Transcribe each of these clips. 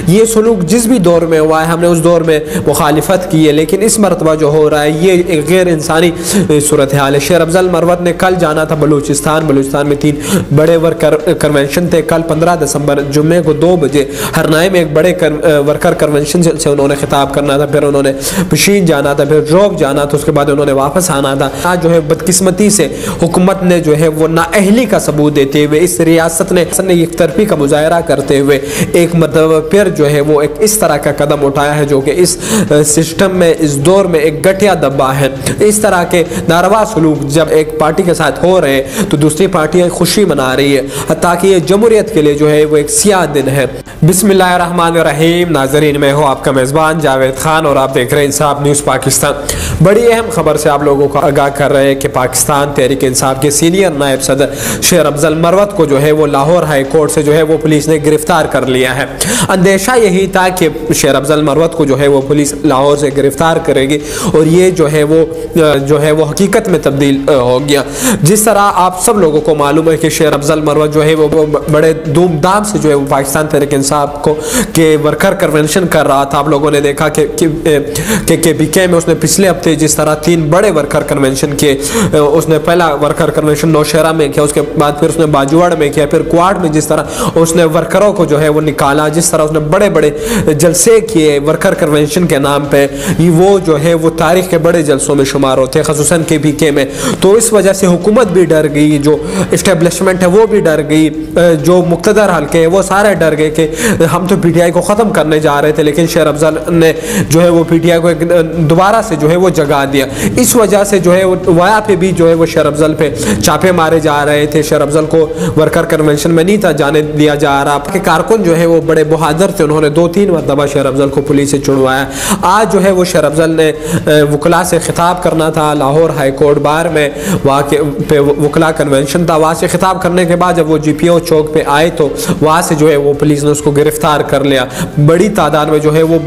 ये सलूक जिस भी दौर में हुआ है हमने उस दौर में मुखालिफत की है, लेकिन इस मरतबा जो हो रहा है ये एक गैर इंसानी सूरत हाल है। शेर अफजल मरवत ने कल जाना था बलूचिस्तान में 3 बड़े वर्कर कन्वेंशन थे। कल 15 दिसंबर जुम्मे को 2 बजे हरनाई में एक बड़े वर्कर कन्वेंशन से उन्होंने खिताब करना था, फिर उन्होंने पशीन जाना था, फिर जोग जाना था, उसके बाद उन्होंने वापस आना था। आज जो है बदकिस्मती से हुकूमत ने जो है वो नाअहली का सबूत देते हुए इस रियासत ने एक तरफी का मुजाहरा करते हुए एक मतलब फिर जो है वो एक इस तरह का कदम उठाया है जो कि इस सिस्टम में इस दौर में एक घटिया दब्बा है। इस तरह के नारवा सलूक जब एक पार्टी के साथ हो रहे हैं तो दूसरी पार्टियां खुशी मना रही है, ताकि ये जमहूरियत के लिए जो है वो एक सियाह दिन है। बिस्मिल्लाहिर्रहमानिर्रहीम। नाजरीन, मैं हूँ आपका मेज़बान जावेद खान और आप देख रहे हैं इंसाफ न्यूज़ पाकिस्तान। बड़ी अहम खबर से आप लोगों को आगाह कर रहे हैं कि पाकिस्तान तहरीक इंसाफ के सीनियर नायब सदर शेर अफजल मरवत को जो है वो लाहौर हाई कोर्ट से जो है वो पुलिस ने गिरफ्तार कर लिया है। अंदेशा यही था कि शेर अफजल मरवत को जो है वो पुलिस लाहौर से गिरफ्तार करेगी और ये जो है वो हकीकत में तब्दील हो गया। जिस तरह आप सब लोगों को मालूम है कि शेर अफजल मरवत जो है वो बड़े धूमधाम से जो है वो पाकिस्तान तहरीक इंसाफ को के वर्कर कन्वेंशन कर रहा था। आप लोगों ने देखा कि बीके में उसने पिछले हफ्ते जिस तरह 3 बड़े वर्कर कन्वेंशन किए, उसने पहला वर्कर कन्वेंशन नौशहरा में किया, उसके बाद फिर उसने बाजुआड़ में किया, फिर क्वाड में जिस तरह उसने वर्करों को जो है वो निकाला, जिस तरह उसने बड़े बड़े जलसे किए वर्कर कन्वेंशन के नाम पे, वो जो है वो तारीख के बड़े जलसों में शुमार होते हैं, खसूसन के बीके में। तो इस वजह से हुकूमत भी डर गई, जो इस्टेब्लिशमेंट है वो भी डर गई, जो मुक्तदर हल्के हैं वो सारे डर गए कि हम तो पीटीआई को ख़त्म करने जा रहे थे, लेकिन शेर अफजल ने जो है वो पीटीआई को दोबारा से जो है वो जगा दिया। इस वजह से जो है वहाँ पे भी जो है वो शेर अफजल पे छापे मारे जा रहे थे। शेर अफजल को वर्कर कन्वेंशन में नहीं था जाने दिया जा रहा। के कारकुन जो है वो बड़े बहादुर थे, उन्होंने 2-3 मरतबा शेर अफजल को पुलिस से छुड़वाया। आज जो है वो शेर अफजल ने वकला से खिताब करना था लाहौर हाई कोर्ट बार में, वहाँ पे वकला कन्वेंशन था। वहाँ से खिताब करने के बाद जब वो GPO चौक पे आए तो वहाँ से जो है वो पुलिस ने उसको गिरफ्तार कर लिया। बड़ी तादाद में जो है वो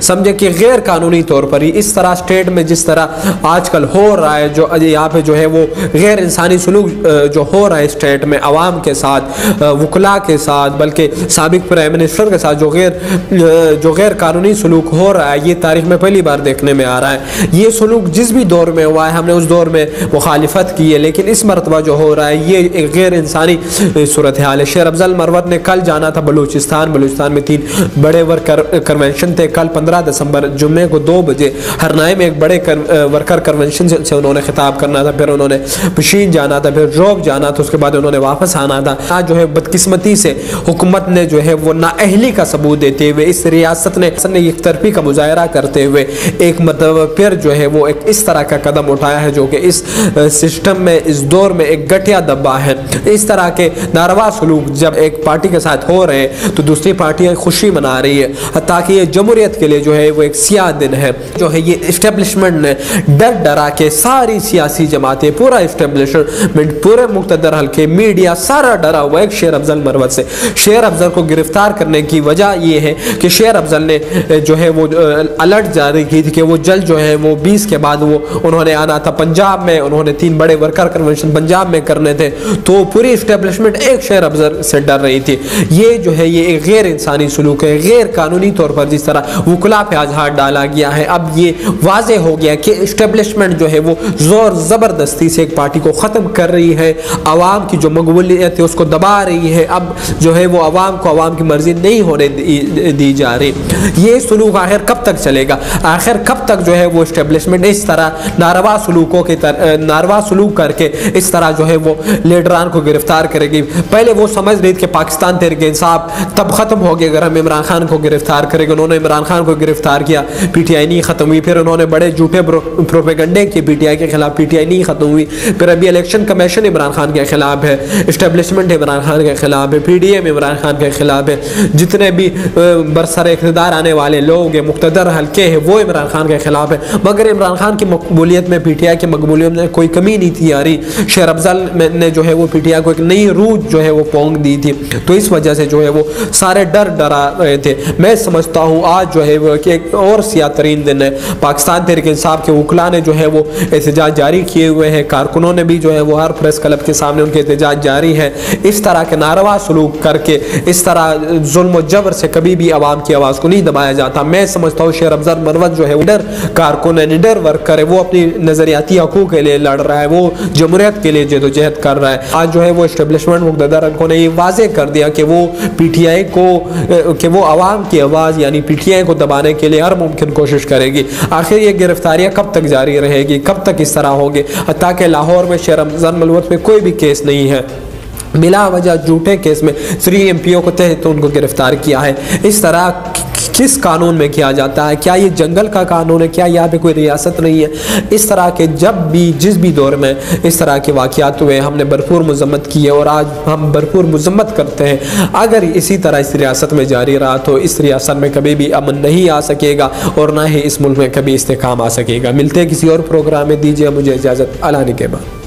समझे कि गैर कानूनी तौर पर ही इस तरह स्टेट में जिस तरह आजकल हो रहा है, जो यहाँ पे जो है वो गैर इंसानी सलूक जो हो रहा है स्टेट में अवाम के साथ, वकला के साथ, बल्कि साबिक प्राइम मिनिस्टर के साथ जो गैर कानूनी सलूक हो रहा है, ये तारीख में पहली बार देखने में आ रहा है। ये सलूक जिस भी दौर में हुआ है हमने उस दौर में मुखालिफत की है, लेकिन इस मरतबा जो हो रहा है ये एक गैर इंसानी सूरत हाल है। शेर अफजल मरवत ने कल जाना था बलूचिस्तान में 3 बड़े वर्कर कन्वेंशन थे। कल 15 दिसंबर जुम्मे को 2 बजे हरनाई में एक बड़े वर्कर कन्वेंशन से उन्होंने खिताब करना था, फिर उन्होंने पशीन जाना था, फिर जोग जाना था, उसके बाद उन्होंने वापस आना था। आज जो है बदकिस्मती से हुकूमत ने जो है वो नाअहली का सबूत देते हुए इस रियासत ने एक तरफी का मुजाहरा करते हुए एक मतलब फिर जो है वो एक इस तरह का कदम उठाया है जो कि इस सिस्टम में इस दौर में एक घटिया दब्बा है। इस तरह के नारवा सलूक जब एक पार्टी के साथ हो रहे हैं तो दूसरी पार्टियां खुशी मना रही है, ताकि ये जमहूरियत के लिए जो है वो एक सियाह दिन है। जो है ये इस्टेब्लिशमेंट ने डर डरा के सारी सियासी जमातें, पूरा इस्टेब्लिशमेंट, पूरे मुक्तदर हल्के, मीडिया सारा डरा हुआ है शेर अफजल मरवत से। शेर अफजल को गिरफ्तार करने की वजह ये है कि शेर अफजल ने जो है वो अलर्ट जारी की थी कि वो जल्द जो है वो 20 के बाद वो उन्होंने आना था पंजाब में, उन्होंने 3 बड़े वर्कर कन्वेंशन पंजाब में करने थे, तो पूरी इस्टेब्लिशमेंट एक शेर अफजल से डर रही थी। ये जो है ये एक गैर इंसानी सलूक है, गैर कानूनी तौर पर जिस तरह वकला पे आज हाथ डाला गया है। अब ये वाजे हो गया कि इस्टेब्लिशमेंट जो है वो जोर जबरदस्ती से एक पार्टी को ख़त्म कर रही है, आवाम की जो मकबूलियत है उसको दबा रही है। अब जो है वो आवाम को आवाम की मर्जी नहीं होने दी जा रही। ये सलूक आखिर कब तक चलेगा? आखिर कब तक जो है वो इस्टेब्लिशमेंट इस तरह नारवा सलूक करके इस तरह जो है वो लीडरान को गिरफ्तार करेगी? पहले वो समझ रही थी कि पाकिस्तान तहरीक इंसाफ तब खत्म हो गया अगर हम इमरान खान को गिरफ्तार करेंगे। उन्होंने इमरान खान को गिरफ्तार किया, पीटीआई नहीं खत्म हुई। फिर उन्होंने बड़े झूठे प्रोपेगंडे किए पीटीआई के खिलाफ, पीटीआई नहीं खत्म हुई। फिर अभी इलेक्शन कमीशन इमरान खान के खिलाफ है, इस्टेब्लिशमेंट इमरान खान के खिलाफ है, PDM इमरान खान के खिलाफ है, जितने भी बरसर इक़्तिदार आने वाले लोग हैं, मुक़्तदर हल्के हैं, वो इमरान खान के खिलाफ है। मगर इमरान खान की मकबूलियत में, पीटीआई की मकबूलियत में कोई कमी नहीं थी आ रही। शेर अफजल ने जो है वो पीटीआई को एक नई रूह जो है वो पोंग दी थी, तो इस वजह से जो है वो सारे डरा रहे थे। मैं समझता हूँ आज जो है वो एक और सियाह तरीन दिन है। पाकिस्तान तहरीक इंसाफ के वकला ने जो है वो एहतजाज जारी किए हुए हैं, कारकुनों ने भी जो है वो हर प्रेस क्लब के सामने उनके एहतजाज जारी है। इस तरह के नारवा सलूक करके, इस तरह जुल्म व जबर से कभी भी आवाम की आवाज़ को नहीं दबाया जाता। मैं समझता हूँ शेर अफजल मरवत जो है निडर कारकुन है, निडर वर्कर है, वो अपनी नज़रियाती हकूक़ के लिए लड़ रहा है, वो जमहूरियत के लिए जदोजहद कर रहा है। आज जो है वो इस्टेब्लिशमेंट मुक़्तदर ने ये वाज़ेह कर दिया कि वो PTI को कि वो आवाम की आवाज़ यानी PTI को दबाने के लिए हर मुमकिन कोशिश करेगी। आखिर ये गिरफ्तारियाँ कब तक जारी रहेगी, कब तक इस तरह होगी? ताकि लाहौर में शेर अफजल मरवत पे कोई भी केस नहीं है, बिला वजह झूठे केस में 3 MPO को तहत उनको गिरफ्तार किया है। इस तरह किस कानून में किया जाता है? क्या ये जंगल का कानून है? क्या यहाँ पे कोई रियासत नहीं है? इस तरह के जब भी जिस भी दौर में इस तरह के वाक़यात हुए हमने भरपूर मज़म्मत की है और आज हम भरपूर मज़म्मत करते हैं। अगर इसी तरह इस रियासत में जारी रहा तो इस रियासत में कभी भी अमन नहीं आ सकेगा और ना ही इस मुल्क में कभी इस्तेकाम आ सकेगा। मिलते हैं किसी और प्रोग्राम में, दीजिए मुझे इजाज़त। अल्लाह के बाद।